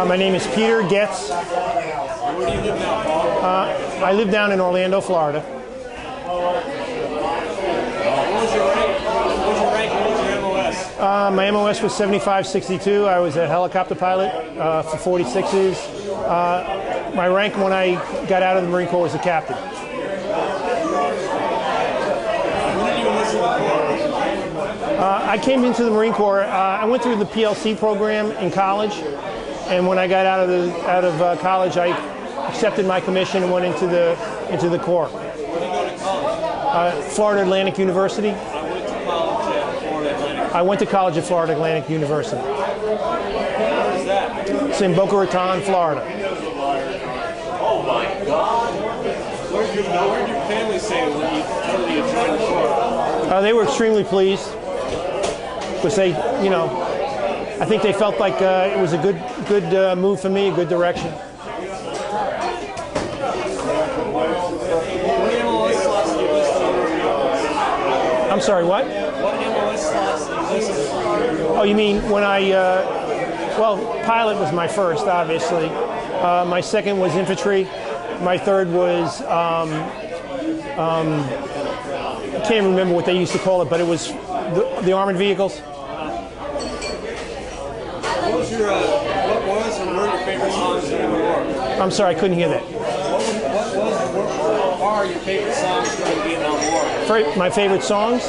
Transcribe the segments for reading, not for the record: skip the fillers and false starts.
My name is Peter Goetz. Where do you live now? I live down in Orlando, Florida. What was your rank? What was your MOS? My MOS was 7562. I was a helicopter pilot for 46s. My rank when I got out of the Marine Corps was a captain. When did you enlist in the Corps? I came into the Marine Corps. I went through the PLC program in college, and when I got out of college, I accepted my commission and went into the Corps. Where did you go to college? Florida Atlantic University. I went to college at Florida I went to college at Florida Atlantic Atlantic. University. Where is that? It's in Boca Raton, Florida. Oh my God! Where did your family say when you told you joined the Corps? They were extremely pleased because they, you know, I think they felt like it was a good move for me, a good direction. What MOS slots do you list on? I'm sorry, what? What MOS slots do you list on? Oh, you mean when I, well, pilot was my first, obviously. My second was infantry. My third was, I can't remember what they used to call it, but it was the armored vehicles. What was or were your favorite songs during the war? I'm sorry, I couldn't hear that. What are your favorite songs during the Vietnam War? My favorite songs?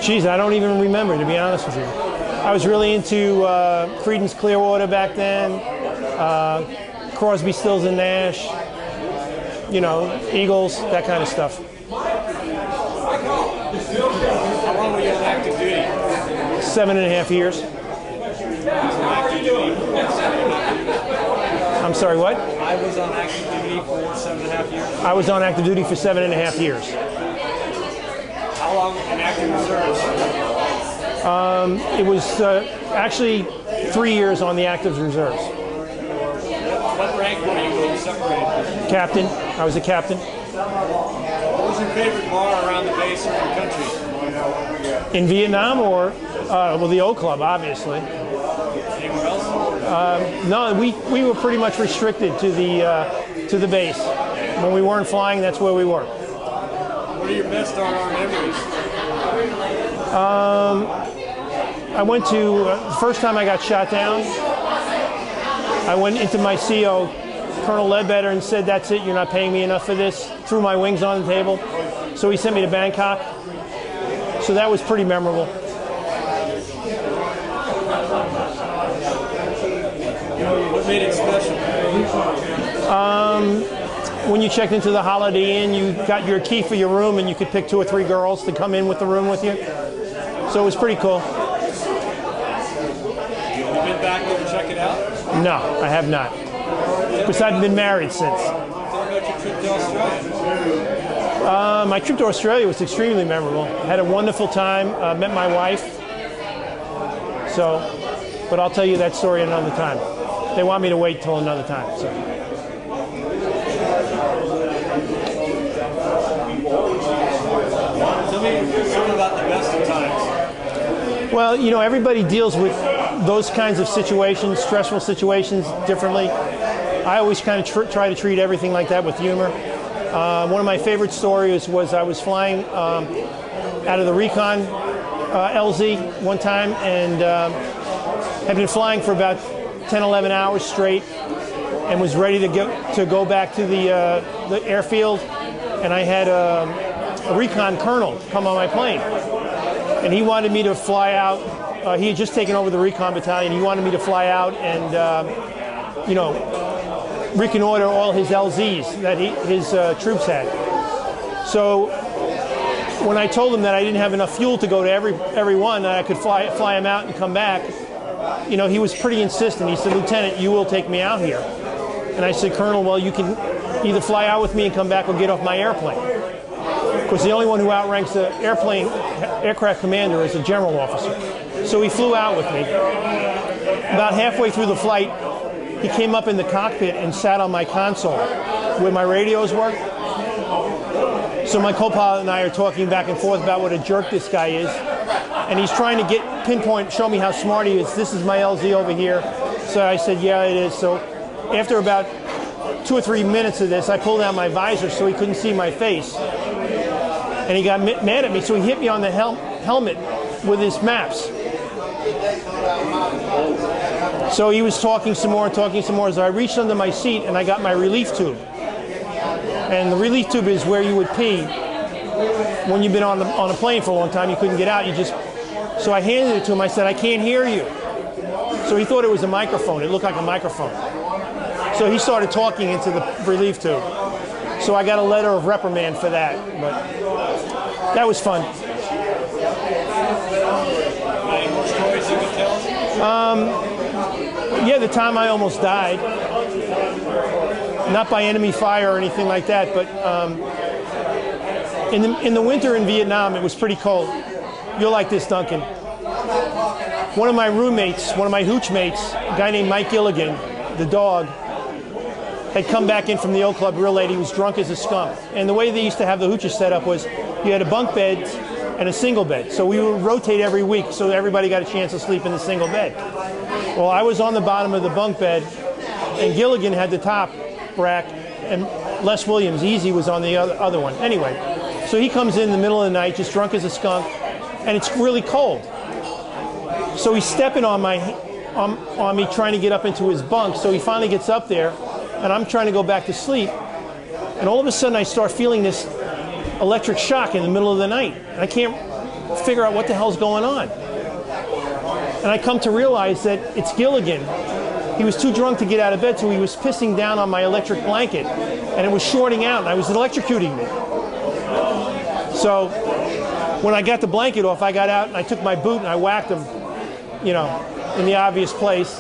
Geez, I don't even remember, to be honest with you. I was really into Creedence Clearwater back then, Crosby, Stills and Nash, you know, Eagles, that kind of stuff. How long were you on active duty? 7.5 years. I'm sorry, what? I was on active duty for 7.5 years. I was on active duty for 7.5 years. How long in active reserves? It was actually 3 years on the active reserves. What rank were you when you separated? Captain. I was a captain. What was your favorite bar around the base or in the country? In Vietnam or, well, the old club, obviously. Anywhere else? No, we were pretty much restricted to the base. When we weren't flying, that's where we were. What are your best R&R memories? I went to, the first time I got shot down, I went into my CO, Colonel Ledbetter, and said, "That's it, you're not paying me enough for this." Threw my wings on the table. So he sent me to Bangkok. So that was pretty memorable. What made it special? When you checked into the Holiday Inn, you got your key for your room and you could pick 2 or 3 girls to come in with the room with you. So it was pretty cool. Have you been back there to check it out? No, I have not. Because I've been married since. Tell me about your trip to Australia. My trip to Australia was extremely memorable. I had a wonderful time, met my wife. So, but I'll tell you that story another time. They want me to wait till another time. So. Tell me something about the best of times. Well, you know, everybody deals with those kinds of situations, stressful situations, differently. I always kind of try to treat everything like that with humor. One of my favorite stories was I was flying out of the Recon LZ one time and had been flying for about 10, 11 hours straight and was ready to go back to the airfield, and I had a Recon colonel come on my plane, and he wanted me to fly out. He had just taken over the Recon battalion. He wanted me to fly out and, you know, reconnoiter all his LZs that his troops had. So when I told him that I didn't have enough fuel to go to every one, that I could fly him out and come back, you know, he was pretty insistent. He said, "Lieutenant, you will take me out here." And I said, "Colonel, well, you can either fly out with me and come back or get off my airplane." Of course, the only one who outranks the aircraft commander is a general officer. So he flew out with me. About halfway through the flight, he came up in the cockpit and sat on my console where my radios were. So my co-pilot and I are talking back and forth about what a jerk this guy is. and he's trying to pinpoint, show me how smart he is. This is my LZ over here. So I said, yeah, it is. So after about 2 or 3 minutes of this, I pulled out my visor so he couldn't see my face. And he got mad at me, so he hit me on the helmet with his maps. So he was talking some more. So I reached under my seat and I got my relief tube. And the relief tube is where you would pee when you've been on a plane for a long time. You couldn't get out. So I handed it to him. I said, I can't hear you. So he thought it was a microphone. It looked like a microphone. So he started talking into the relief tube. So I got a letter of reprimand for that. But that was fun. Any more stories you can tell? Yeah, the time I almost died. Not by enemy fire or anything like that, but in the winter in Vietnam, it was pretty cold. You'll like this, Duncan. One of my roommates, one of my hooch mates, a guy named Mike Gilligan, the dog, had come back in from the old club real late. He was drunk as a skunk. And the way they used to have the hooches set up was you had a bunk bed and a single bed. So we would rotate every week so everybody got a chance to sleep in the single bed. Well, I was on the bottom of the bunk bed, and Gilligan had the top rack, and Les Williams, Easy, was on the other one. Anyway, so he comes in the middle of the night, just drunk as a skunk, and it's really cold. So he's stepping on me, trying to get up into his bunk. So he finally gets up there, and I'm trying to go back to sleep. And all of a sudden, I start feeling this electric shock in the middle of the night. And I can't figure out what the hell's going on. And I come to realize that it's Gilligan. He was too drunk to get out of bed, so he was pissing down on my electric blanket, and it was shorting out, and I was electrocuting me. So when I got the blanket off, I got out and I took my boot and I whacked him, you know, in the obvious place.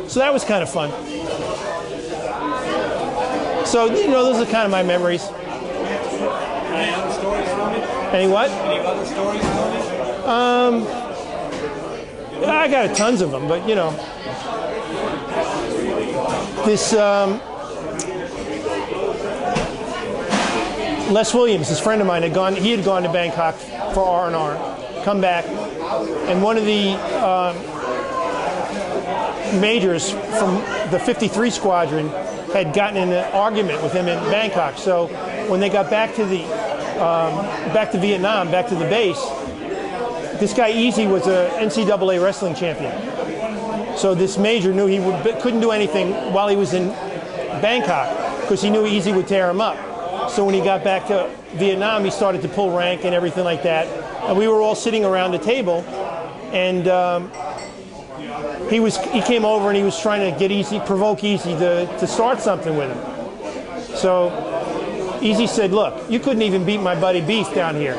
So that was kind of fun. So, you know, those are kind of my memories. Any other stories from it? Any what? Any other stories from it? I got tons of them, but you know, this Les Williams, this friend of mine, he had gone to Bangkok for R&R, come back, and one of the majors from the 53 Squadron had gotten in an argument with him in Bangkok. So when they got back to Vietnam, back to the base, this guy Easy was a NCAA wrestling champion. So this major knew he couldn't do anything while he was in Bangkok because he knew Easy would tear him up. So when he got back to Vietnam, he started to pull rank and everything like that. And we were all sitting around the table, and he came over and he was trying to provoke Easy to start something with him. So Easy said, "Look, you couldn't even beat my buddy Beef down here."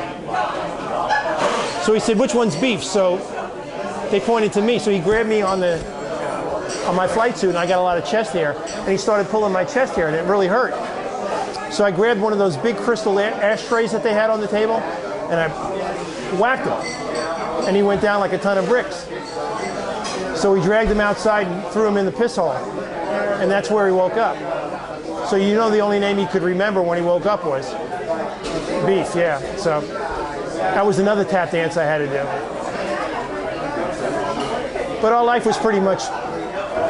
So he said, "Which one's Beef?" So they pointed to me. So he grabbed me on my flight suit, and I got a lot of chest hair, and he started pulling my chest hair, and it really hurt. So I grabbed one of those big crystal ashtrays that they had on the table, and I whacked him, and he went down like a ton of bricks. So we dragged him outside and threw him in the piss hole, and that's where he woke up. So you know the only name he could remember when he woke up was Beef, yeah. So that was another tap dance I had to do. But our life was pretty much,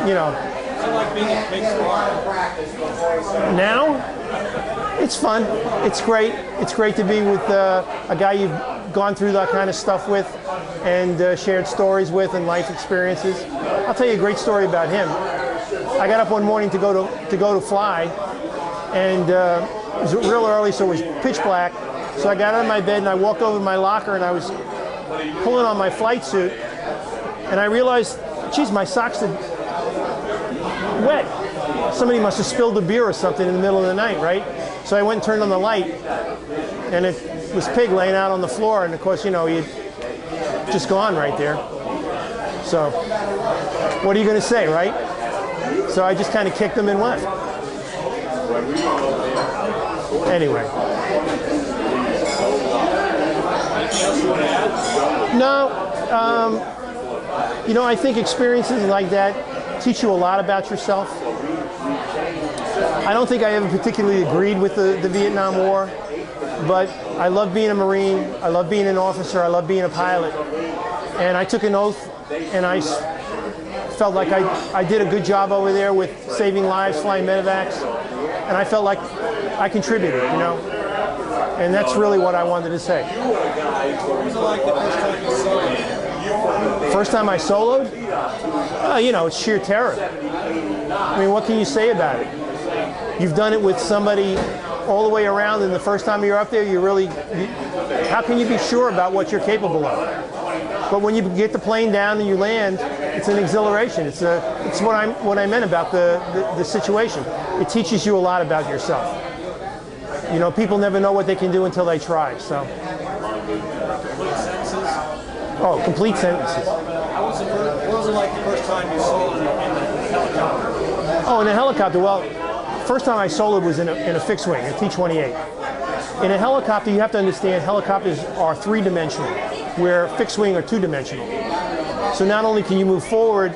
you know. I like being a big squad. Now, it's fun. It's great. It's great to be with a guy you've gone through that kind of stuff with and shared stories with and life experiences. I'll tell you a great story about him. I got up one morning to go to fly, and it was real early, so it was pitch black. So I got out of my bed and I walked over to my locker and I was pulling on my flight suit, and I realized, geez, my socks are wet. Somebody must have spilled a beer or something in the middle of the night, right? So I went and turned on the light, and it was Pig laying out on the floor, and of course, you know, he had just gone right there. So what are you going to say, right? So I just kind of kicked him and left. Anyway. No, you know, I think experiences like that teach you a lot about yourself. I don't think I ever particularly agreed with the Vietnam War, but I love being a Marine, I love being an officer, I love being a pilot. And I took an oath, and I felt like I did a good job over there with saving lives, flying medevacs, and I felt like I contributed, you know. And that's really what I wanted to say. What was it like the first time you soloed? First time I soloed? You know, it's sheer terror. I mean, what can you say about it? You've done it with somebody all the way around, and the first time you're up there, how can you be sure about what you're capable of? But when you get the plane down and you land, it's an exhilaration. It's what I meant about the situation. It teaches you a lot about yourself. You know, people never know what they can do until they try. So. Complete sentences? Oh, complete sentences. What was it like the first time you soloed in the helicopter? Oh, in a helicopter. Well, first time I soloed was in a fixed wing, a T-28. In a helicopter, you have to understand helicopters are three-dimensional, where fixed wing are two-dimensional. So not only can you move forward,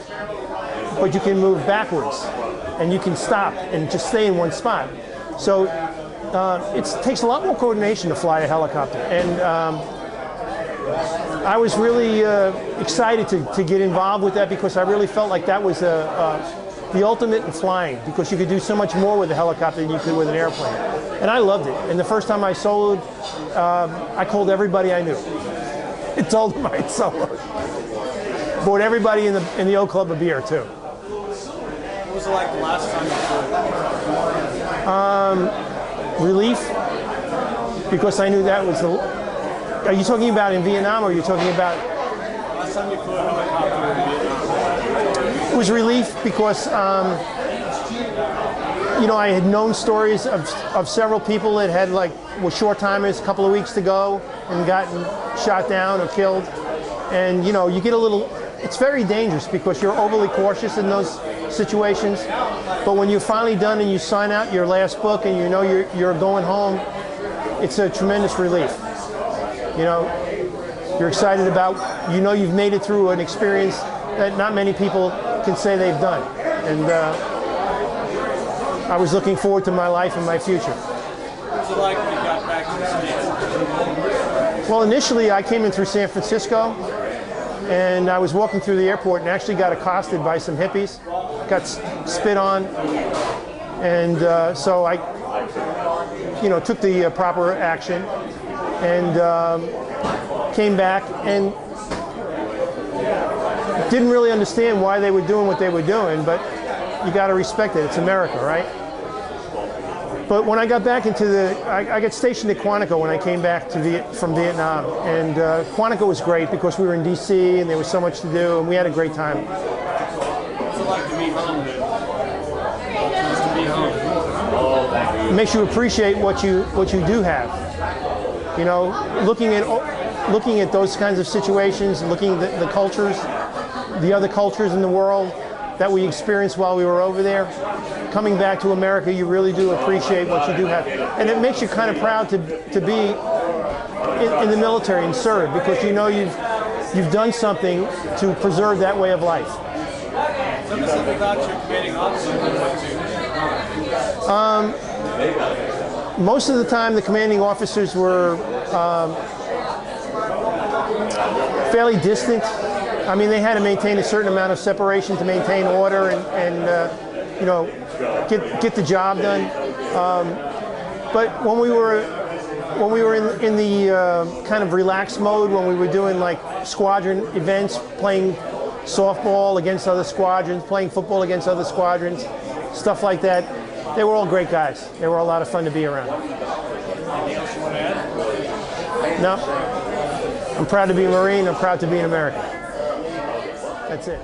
but you can move backwards, and you can stop and just stay in one spot. So it takes a lot more coordination to fly a helicopter. And I was really excited to get involved with that, because I really felt like that was the ultimate in flying, because you could do so much more with a helicopter than you could with an airplane. And I loved it. And the first time I soloed, I called everybody I knew. I told them I'd soloed. Bought everybody in the O Club a beer, too. What was it like the last time you soloed? Relief, because I knew that was the... Are you talking about in Vietnam, or are you talking about... Last time you flew a helicopter in Vietnam? It was relief because, you know, I had known stories of several people that had, like, were short-timers, a couple of weeks to go, and gotten shot down or killed. And, you know, you get a little... It's very dangerous because you're overly cautious in those situations. But when you're finally done and you sign out your last book and you know you're going home, it's a tremendous relief. You know, you're excited about, you know, you've made it through an experience that not many people can say they've done. And I was looking forward to my life and my future. What was it like when you got back to the States? Well, initially I came in through San Francisco, and I was walking through the airport and actually got accosted by some hippies, got spit on, and so I, you know, took the proper action and came back and didn't really understand why they were doing what they were doing, but you got to respect it. It's America, right? But when I got back into I got stationed at Quantico when I came back from Vietnam, and Quantico was great because we were in DC and there was so much to do, and we had a great time. What's it like to be home, dude? It's to be home. It makes you appreciate what you do have. You know, looking at those kinds of situations, looking at the cultures, the other cultures in the world that we experienced while we were over there. Coming back to America, you really do appreciate what you do have. And it makes you kind of proud to be in the military and serve, because you know you've done something to preserve that way of life. Tell me something about your commanding officer you went to. Most of the time, the commanding officers were fairly distant. I mean, they had to maintain a certain amount of separation to maintain order and you know, get the job done. But when we were in the kind of relaxed mode, when we were doing like squadron events, playing softball against other squadrons, playing football against other squadrons, stuff like that, they were all great guys. They were a lot of fun to be around. Anything else you want to add? No. I'm proud to be a Marine. I'm proud to be an American. That's it.